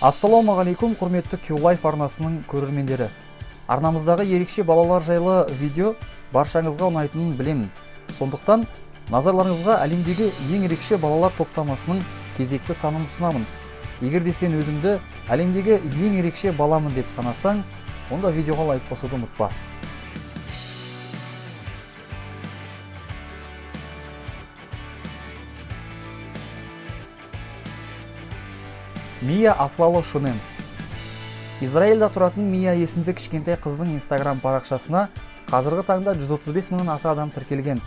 Ассалаумағалейкум, құрметті Q-Life арнасының көрермендері. Арнамыздағы ерекше балалар жайлы видео баршаңызға ұнайтынын білемін. Сондықтан назарларыңызға әлемдегі ең ерекше балалар топтамасының кезекті санын ұсынамын. Егер де сен өзіңді әлемдегі ең ерекше баламын деп санасаң, онда видеоға лайк басуды ұмытпа. Мия Афлало Шунен. Израильда тұратын Мия есімді кішкентай қыздың Instagram парақшасына қазіргі таңда 135 мыңнан аса адам тіркелген.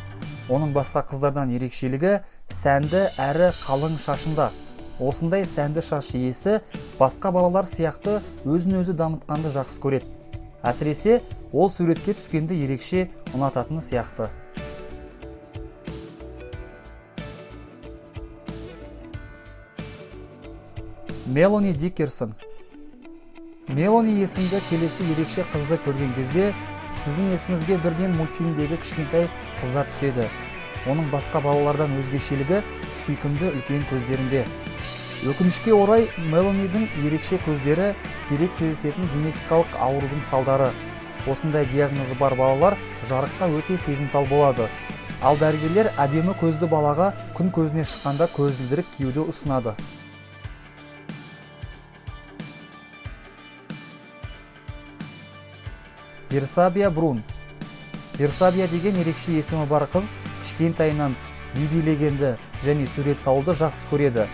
Оның басқа қыздардан ерекшелігі сәнді әрі қалың шашында. Осындай сәнді шаш иесі басқа балалар сияқты өзін-өзі дамытқанды жақсы көреді. Әсіресе ол суретке түскенді ерекше ұнататыны сияқты. Мелони Дикерсон. Мелони есімді келесі ерекше қызды көрген кезде сіздің есіңізге бірден мультфильмдегі кішкентай қыздар түседі. Оның басқа балалардан өзгешелігі сүйкімді үлкен көздерінде. Өкінішке орай, Мелонидің ерекше көздері сирек кездесетін генетикалық аурудың салдары. Осындай диагнозы бар балалар жарыққа өте сезімтал болады. Ал дәрігерлер әдемі көзді балаға күн көзіне шыққанда көзілдірік киюді ұсынады. Версабия Брун. Версабия деген ерекше есімі бар қыз кішкентайынан би билегенді және сурет салуды жақсы көреді.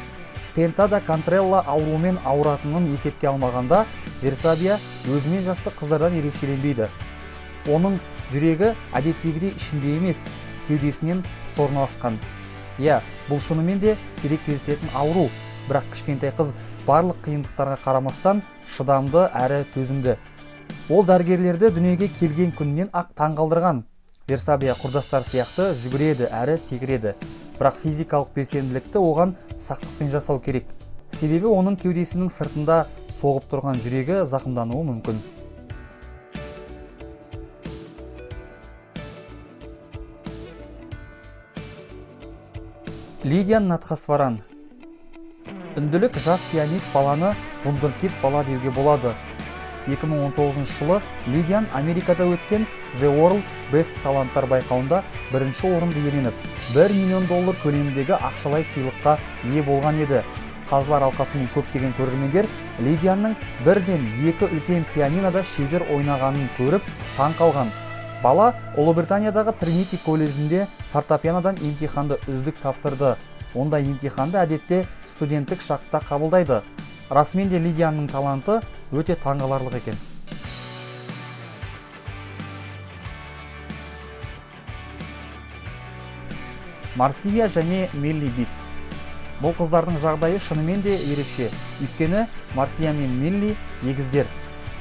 Пентада Контрелла ауруымен ауыратынын есепке алмағанда, Версабия өзімен жасты қыздардан ерекшеленбейді. Оның жүрегі әдеттегідей ішінде емес, кеудесінен орналасқан. Бұл шынымен де сирек кездесетін ауру, бірақ кішкентай қыз барлық қиындықтарға қарамастан шыдамды әрі төзімді. Ол дәрігерлерді дүниеге келген күннен ақ таңғалдырған. Версабия құрдастар сияқты жүгіреді әрі секіреді. Бірақ физикалық белсенділікті оған сақтықпен жасау керек. Себебі оның кеудесінің сыртында соғып тұрған жүрегі зақымдануы мүмкін. Лидиан Натхасваран. Үнділік жас пианист баланы вундеркид бала деуге болады. 2019 жылы Лидиан Америкада өткен The World's Best таланттар байқауында бірінші орынды иеленіп, $1 миллион көлеміндегі ақшалай сыйлыққа ие болған еді. Қазылар алқасымен көптеген көрермендер Лидианның бірден 2 үлкен пианинода шебер ойнағанын көріп таң қалған. Бала Ұлыбританиядағы Тринити колледжінде фортепианодан емтиханды үздік тапсырды. Ондай емтиханды әдетте студенттік шақта қабылдайды. Расымен де Лидианның таланты өте таңғаларлық екен. Марсия және Милли Битс. Бұл қыздардың жағдайы шынымен де ерекше. Өйткені Марсия мен Милли егіздер.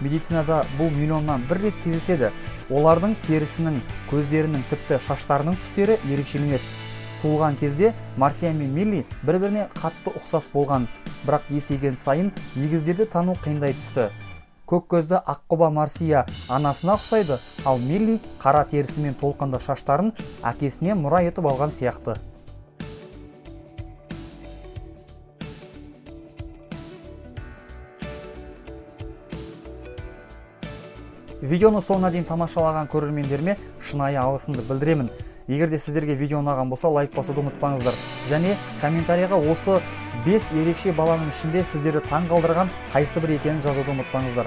Медицинада бұл миллионнан бір рет кездеседі. Олардың терісінің, көздерінің, тіпті шаштарының түстері ерекшеленеді. Туылған кезде Марсия мен Милли бір-біріне қатты ұқсас болған, бірақ есейген сайын егіздерді тану қиындай түсті. Көк көзді аққұба Марсия анасына ұқсайды, ал Милли қара терісі мен толқынды шаштарын әкесіне мұра етіп алған сияқты. Видеоны соңына дейін тамашалаған көрермендеріме шынайы алғысымды білдіремін. Егер де сіздерге видео ұнаған болса, лайк басуды ұмытпаңыздар. Және комментарийға осы 5 ерекше баланың ішінде сіздерді таң қалдырған қайсы бір екенін жазуды ұмытпаңыздар.